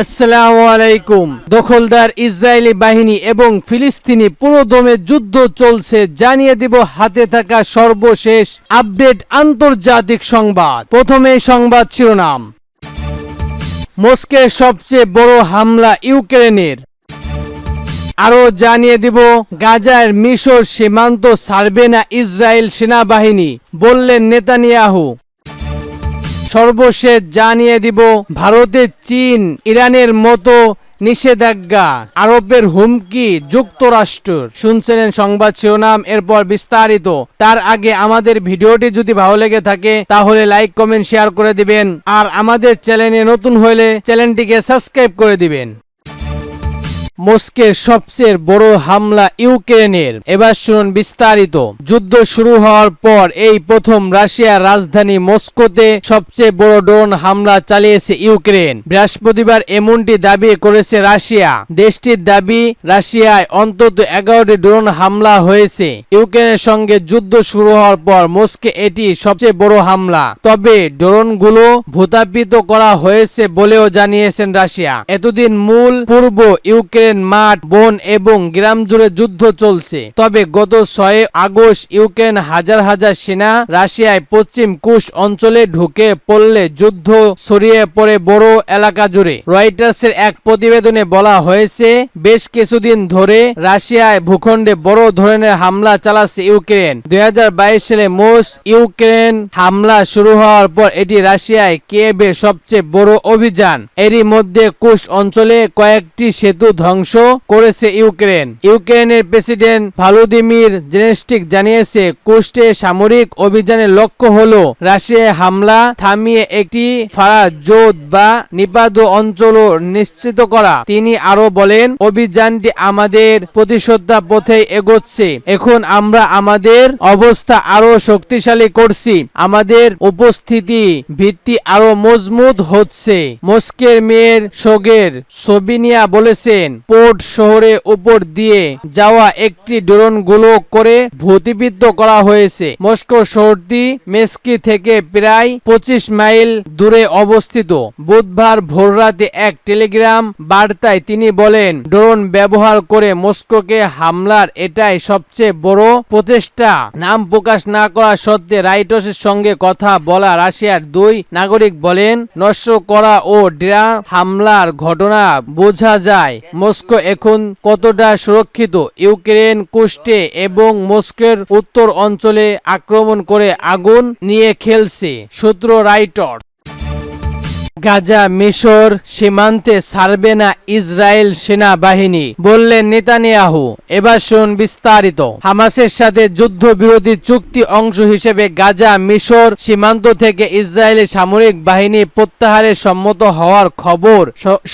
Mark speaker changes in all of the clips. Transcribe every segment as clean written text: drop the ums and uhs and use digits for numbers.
Speaker 1: আসসালামু আলাইকুম। দখলদার ইসরায়েলি বাহিনী এবং ফিলিস্তিনি পুরোদমে যুদ্ধ চলছে, জানিয়ে দিব হাতে থাকা সর্বশেষ আপডেট আন্তর্জাতিক সংবাদ। প্রথমে সংবাদ শিরোনাম। মস্কোর সবচেয়ে বড় হামলা ইউক্রেনের। আরও জানিয়ে দিব গাজার মিশর সীমান্ত ছাড়বে না ইসরায়েল সেনাবাহিনী, বললেন নেতানিয়াহু। সর্বশেষ জানিয়ে দিব ভারতে চীন ইরানের মতো নিষেধাজ্ঞা আরোপের হুমকি যুক্তরাষ্ট্র। শুনছিলেন সংবাদ শিরোনাম, এরপর বিস্তারিত। তার আগে আমাদের ভিডিওটি যদি ভালো লেগে থাকে তাহলে লাইক কমেন্ট শেয়ার করে দিবেন, আর আমাদের চ্যানেলে নতুন হলে চ্যানেলটিকে সাবস্ক্রাইব করে দিবেন। মস্কোর সবচেয়ে বড় হামলা ইউক্রেনের। এবার শুনুন বিস্তারিত। যুদ্ধ শুরু হওয়ার পর এই প্রথম রাশিয়ার রাজধানী মস্কোতে সবচেয়ে বড় ড্রোন হামলা চালিয়েছে ইউক্রেন। বৃহস্পতিবার এমনটি দাবি করেছে রাশিয়া। দেশটির দাবি, রাশিয়ায় অন্তত 11টি ড্রোন হামলা হয়েছে। ইউক্রেনের সঙ্গে যুদ্ধ শুরু হওয়ার পর মস্কো এটি সবচেয়ে বড় হামলা। তবে ড্রোনগুলো ভূতাপিত করা হয়েছে বলেও জানিয়েছেন রাশিয়া। এতদিন মূল পূর্ব ইউক্রেন মাঠ, বন এবং গ্রাম জুড়ে যুদ্ধ চলছে। তবে গত 6 আগস্ট ইউক্রেন হাজার হাজার সেনা রাশিয়ায় পশ্চিম কুশ অঞ্চলে ঢুকে পড়লে যুদ্ধ ছড়িয়ে পড়ে বড় এলাকা জুড়ে। রয়টার্সের এক প্রতিবেদনে বলা হয়েছে, বেশ কিছুদিন ধরে রাশিয়ায় ভূখণ্ডে বড় ধরনের হামলা চালাচ্ছে ইউক্রেন। 2022 সালে ইউক্রেন হামলা শুরু হওয়ার পর এটি রাশিয়ায় কিয়েভের সবচেয়ে বড় অভিযান। এরই মধ্যে কুশ অঞ্চলে কয়েকটি সেতু ধ্বংস করেছে ইউক্রেন। ইউক্রেনের প্রেসিডেন্ট ভলোদিমির জেলেনস্কি জানিয়েছে, কুশে সামরিক অভিযানের লক্ষ্য হলো রাশিয়ায় হামলা থামিয়ে একটি ফারাজোদ বা নিপাত অঞ্চল নিশ্চিত করা। তিনি আরো বলেন, অভিযানটি আমাদের প্রতিশোধ পথে এগোচ্ছে। এখন আমরা আমাদের অবস্থা আরো শক্তিশালী করছি, আমাদের উপস্থিতি ভিত্তি আরো মজবুত হচ্ছে। মস্কোর মেয়র সোগের সোবিনিয়া বলেছেন, পোর্ট শহরের উপর দিয়ে যাওয়া একটি ড্রোন গুলো করে ভূতিবিদ্ধ করা হয়েছে। মস্কো শহরটি মেস্কি থেকে প্রায় 25 মাইল দূরে অবস্থিত। বুধবার ভোররাতে এক টেলিগ্রাম বার্তায় তিনি বলেন, ড্রোন ব্যবহার করে মস্কোকে হামলার এটাই সবচেয়ে বড় প্রচেষ্টা। নাম প্রকাশ না করা সত্ত্বে রাইটার্সের সঙ্গে কথা বলা রাশিয়ার 2 নাগরিক বলেন, নষ্ট করা ও ড্রোন হামলার ঘটনা বোঝা যায় মস্কো এখন কতটা সুরক্ষিত। ইউক্রেন কুশে এবং মস্কোর উত্তর অঞ্চলে আক্রমণ করে আগুন নিয়ে খেলছে, সূত্র রয়টার্স। গাজা মিশর সীমান্তে ছাড়বে না ইসরায়েল সেনাবাহিনী, বললেন নেতানিয়াহু। এবার শুনুন বিস্তারিত। হামাসের সাথে যুদ্ধবিরতি চুক্তি অংশ হিসেবে গাজা মিশর সীমান্ত থেকে ইসরায়েলি সামরিক বাহিনী প্রত্যাহারে সম্মত হওয়ার খবর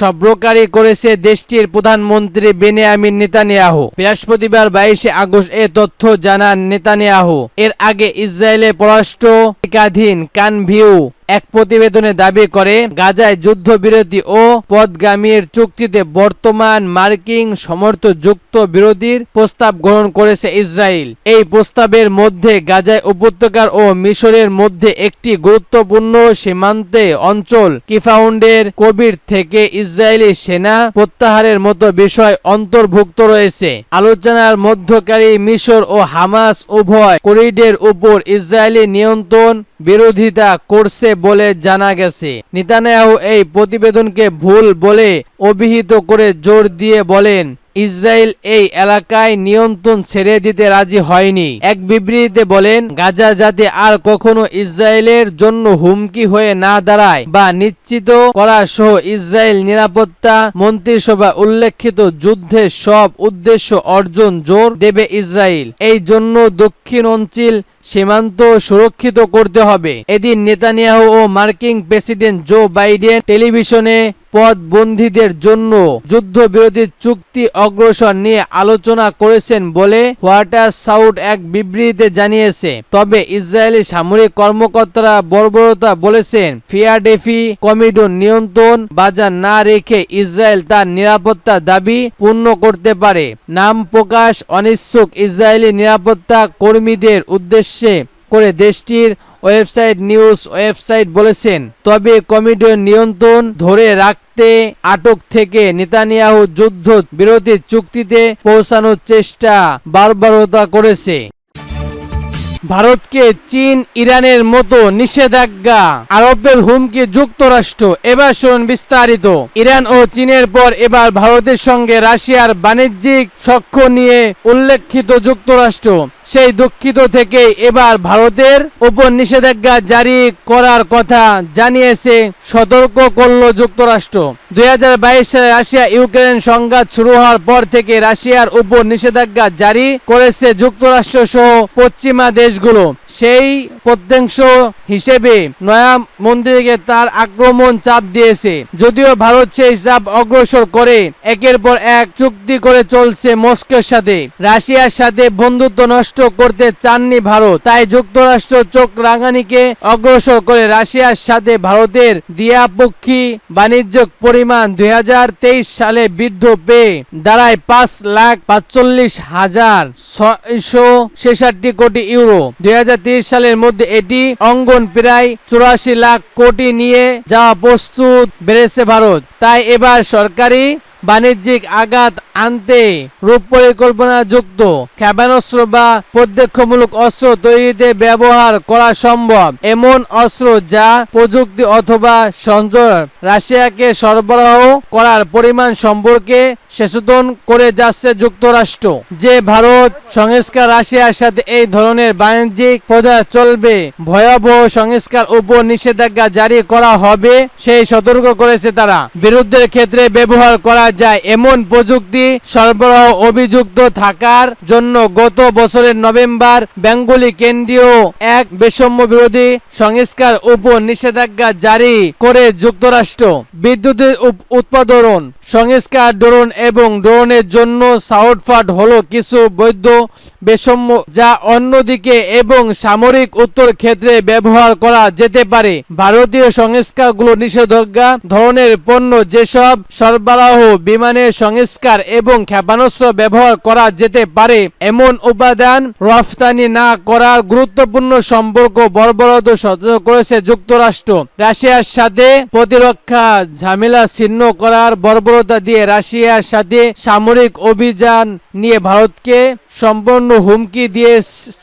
Speaker 1: সম্প্রচার করেছে দেশটির প্রধানমন্ত্রী বেনিয়ামিন নেতানিয়াহু। বৃহস্পতিবার 22 আগস্ট এ তথ্য জানান নেতানিয়াহু। এর আগে ইসরায়েলের পররাষ্ট্র একাধীন কানভিউ এক প্রতিবেদনে দাবি করে, গাজায় যুদ্ধবিরতি ও পথগামীর চুক্তিতে বর্তমান মার্কিন সমর্থযুক্ত বিরোধীর প্রস্তাব গ্রহণ করেছে ইসরায়েল। এই প্রস্তাবের মধ্যে গাজায় উপত্যকার ও মিশরের মধ্যে একটি গুরুত্বপূর্ণ সীমান্তে অঞ্চল কিফাউন্ডের কবির থেকে ইসরায়েলি সেনা প্রত্যাহারের মতো বিষয় অন্তর্ভুক্ত রয়েছে। আলোচনার মধ্যকারী মিশর ও হামাস উভয় করিডোরের উপর ইসরায়েলি নিয়ন্ত্রণ বিরোধিতা করছে বলে জানা গেছে। নেতানিয়াহু এই প্রতিবেদনকে ভুল বলে অভিহিত করে জোর দিয়ে বলেন, ইসরায়েল এই এলাকায় নিয়ন্ত্রণ ছেড়ে দিতে রাজি হয়নি। এক বিবৃতিতে বলেন, গাজা যাতে আর কখনো ইসরায়েলের জন্য হুমকি হয়ে না দাঁড়ায় বা নিশ্চিত করা সহ ইসরায়েল নিরাপত্তা মন্ত্রিসভা উল্লেখিত যুদ্ধের সব উদ্দেশ্য অর্জন জোর দেবে ইসরায়েল। এই জন্য দক্ষিণ অঞ্চল সীমান্ত সুরক্ষিত করতে হবে। এদিন নেতানিয়াহু ও মার্কিন প্রেসিডেন্ট জো বাইডেন টেলিভিশনে পথবন্দীদের জন্য যুদ্ধবিরতির চুক্তি অগ্রসর নিয়ে আলোচনা করেছেন বলে হোয়াইট হাউস এক বিবৃতিতে জানিয়েছে। তবে ইসরায়েলি সামরিক কর্মকর্তারা বর্বরতা বলেছেন, ফিলাডেলফি কমিডোর নিয়ন্ত্রণ বাজার না রেখে ইসরায়েল তার নিরাপত্তা দাবি পূর্ণ করতে পারে। নাম প্রকাশ অনিচ্ছুক ইসরায়েলি নিরাপত্তা কর্মীদের উদ্দেশ্যে করে দেশটির ওয়েবসাইট নিউজ ওয়েবসাইট বলেছেন। তবে কমিটির নিয়ন্ত্রণ ধরে রাখতে আটক থেকে নেতানিয়াহু যুদ্ধ বিরতির চুক্তিতে পৌঁছানোর চেষ্টা বারবারতা করেছে। ভারতকে চীন ইরানের মতো নিষেধাজ্ঞা আরোপের হুমকি যুক্তরাষ্ট্র। এবার শুনুন বিস্তারিত। ইরান ও চীনের পর এবার ভারতের সঙ্গে রাশিয়ার বাণিজ্যিক সখ্য নিয়ে উল্লেখিত যুক্তরাষ্ট্র সেই দুঃখিত থেকে এবার ভারতের উপর নিষেধাজ্ঞা জারি করার কথা জানিয়েছে, সতর্ক করল যুক্তরাষ্ট্র। 2022 সালে রাশিয়া ইউক্রেন সংঘাত শুরু হওয়ার পর থেকে রাশিয়ার উপর নিষেধাজ্ঞা জারি করেছে যুক্তরাষ্ট্র সহ পশ্চিমা দেশগুলো। সেই প্রত্যংশ হিসেবে নয়া মন্দিরকে তার আক্রমণ চাপ দিয়েছে। যদিও ভারত সেই চাপ অগ্রসর করে একের পর এক চুক্তি করে চলছে মস্কোর সাথে। রাশিয়ার সাথে বন্ধুত্ব নষ্ট করতে চাননি ভারত, তাই যুক্তরাষ্ট্র চোখ রাঙানিকে অগ্রসর করে রাশিয়ার সাথে ভারতের দ্বিপাক্ষিক বাণিজ্যিক পরিমাণ 2023 সালে বৃদ্ধি পেয়ে দাঁড়ায় 5,45,666 কোটি ইউরো। 2030 সালের মধ্যে এটি অঙ্গন প্রায় 84 লাখ কোটি নিয়ে যাওয়া প্রস্তুত বেড়েছে ভারত। তাই এবার সরকারি বাণিজ্যিক আঘাত আনতে রূপপরিকল্পনা যুক্ত ক্ষেপণাস্ত্র বা প্রত্যক্ষমূলক অস্ত্র তৈরিতে ব্যবহার করা সম্ভব এমন অস্ত্র যা প্রযুক্তি অথবা সঞ্চয় রাশিয়াকে সরবরাহ করার পরিমাণ সম্পর্কে সচেতন করে যাচ্ছে যুক্তরাষ্ট্র। যে ভারত সংস্কার রাশিয়ার সাথে এই ধরনের বাণিজ্যিক প্রচার চলবে, ভয়াবহ সংস্কার উপর নিষেধাজ্ঞা জারি করা হবে সেই সতর্ক করেছে তারা। বিরুদ্ধের ক্ষেত্রে ব্যবহার করা যায় এমন প্রযুক্তি সরবরাহ অভিযুক্ত থাকার জন্য গত বছরের নভেম্বর বেঙ্গলি কেন্দ্রীয় এক বৈষম্য বিরোধী সংস্কার উপর নিষেধাজ্ঞা জারি করে যুক্তরাষ্ট্র। বিদ্যুতের উৎপাদন সংস্কার ড্রোন এবং ড্রোনের জন্য সাউটফাট হলো কিছু বৈধ বৈষম্য যা অন্যদিকে এবং সামরিক উত্তর ক্ষেত্রে ব্যবহার করা যেতে পারে। ভারতীয় সংস্কারগুলো নিষেধাজ্ঞা ধরনের পণ্য যেসব সরবরাহ বিমানের সংস্কার এবং ক্ষেপণাস্ত্র ব্যবহার করা যেতে পারে এমন উপাদান রফতানি না করার গুরুত্বপূর্ণ সম্পর্ক বর্বরত সতর্ক করেছে যুক্তরাষ্ট্র। রাশিয়ার সাথে প্রতিরক্ষা ঝামেলা ছিন্ন করার বর্বরতা দিয়ে রাশিয়ার সাথে সামরিক অভিযান নিয়ে ভারতকে সম্পূর্ণ হুমকি দিয়ে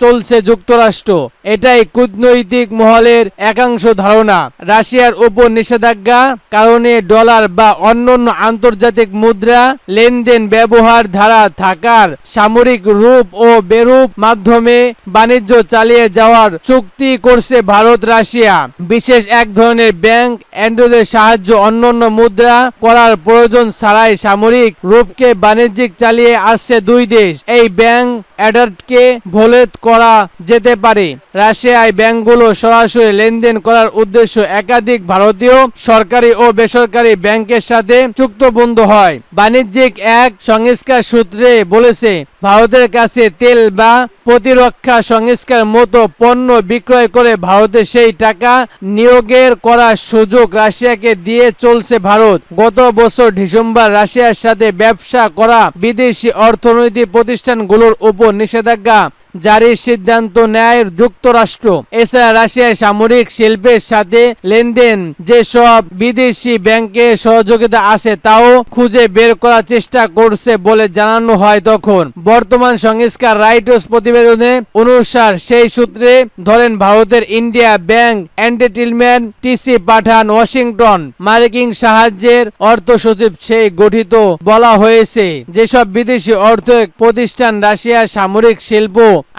Speaker 1: চলছে যুক্তরাষ্ট্র। এটাই কূটনৈতিক মহলের একাংশ ধারণা। রাশিয়ার উপর নিষেধাজ্ঞা কারণে ডলার বা অন্যান্য আন্তর্জাতিক মুদ্রা লেনদেন ব্যবহার ধারা থাকার সামরিক রূপ ও বেরূপ মাধ্যমে বাণিজ্য চালিয়ে যাওয়ার চুক্তি করছে ভারত রাশিয়া। বিশেষ এক ধরনের ব্যাংক অ্যান্ড্রয়েডের সাহায্য অন্যান্য মুদ্রা করার প্রয়োজন ছাড়াই সামরিক রূপকে বাণিজ্যিক চালিয়ে আসছে দুই দেশ। এই ব্যাংক অ্যাডাপ্টকে ভোলেট করা যেতে পারে। রাশিয়ায় ব্যাংকগুলো সরাসরি লেনদেন করার উদ্দেশ্য একাধিক ভারতীয় সরকারি ও বেসরকারি ব্যাংকের সাথে চুক্তিবদ্ধ হয়। বাণিজ্যিক এক সংস্কার সূত্রে বলেছে ভারতের কাছে তেল বা প্রতিরক্ষা সংস্কার মতো পণ্য বিক্রয় করে ভারতে সেই টাকা নিয়োগের করার সুযোগ রাশিয়াকে দিয়ে চলছে ভারত। গত বছর ডিসেম্বর রাশিয়ার সাথে ব্যবসা করা বিদেশি অর্থনৈতিক প্রতিষ্ঠানগুলোর উপর নিষেধাজ্ঞা জারির সিদ্ধান্ত নেয় যুক্তরাষ্ট্র। এছাড়া রাশিয়ার সামরিক শিল্পের সাথে লেনদেন যেসব বিদেশি ব্যাংকের সহযোগিতা আছে তাও খুঁজে বের করার চেষ্টা করছে বলে জানানো হয় তখন। বর্তমান সংস্কার রাইটার্স প্রতিবেদনে অনুসার সেই সূত্রে ধরেন ভারতের ইন্ডিয়া ব্যাংক এন্টারটেইনমেন্ট টিসি পাঠান ওয়াশিংটন মার্কিন সাহায্যের অর্থ সচিব সেই গঠিত বলা হয়েছে যেসব বিদেশি অর্থ প্রতিষ্ঠান রাশিয়ার সামরিক শিল্প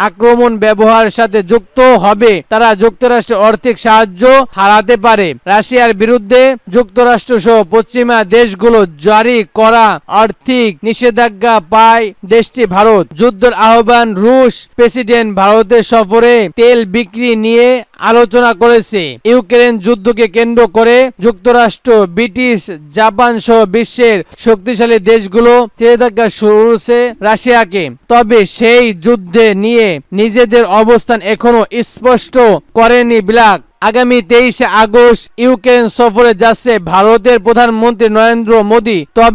Speaker 1: আক্রমণ ব্যবহারের সাথে যুক্ত হবে তারা যুক্তরাষ্ট্রের আর্থিক সাহায্য হারাতে পারে। রাশিয়ার বিরুদ্ধে যুক্তরাষ্ট্র সহ পশ্চিমা দেশগুলো জারি করা আর্থিক নিষেধাজ্ঞা পায় দেশটি ভারত। যুদ্ধের আহ্বান রুশ প্রেসিডেন্ট ভারতের সফরে তেল বিক্রি নিয়ে আলোচনা করেছে। ইউক্রেন যুদ্ধকে কেন্দ্র করে যুক্তরাষ্ট্র ব্রিটিশ জাপান সহ বিশ্বের শক্তিশালী দেশগুলো নিষেধাজ্ঞা শুরু করেছে রাশিয়াকে। তবে সেই যুদ্ধে নিয়ে নিজেদের অবস্থান এখনো স্পষ্ট করেনি ব্ল্যাক। আগামী 23 আগস্ট ইউক্রেন সফরে যাচ্ছে ভারতের প্রধানমন্ত্রী নরেন্দ্র মোদী। তবে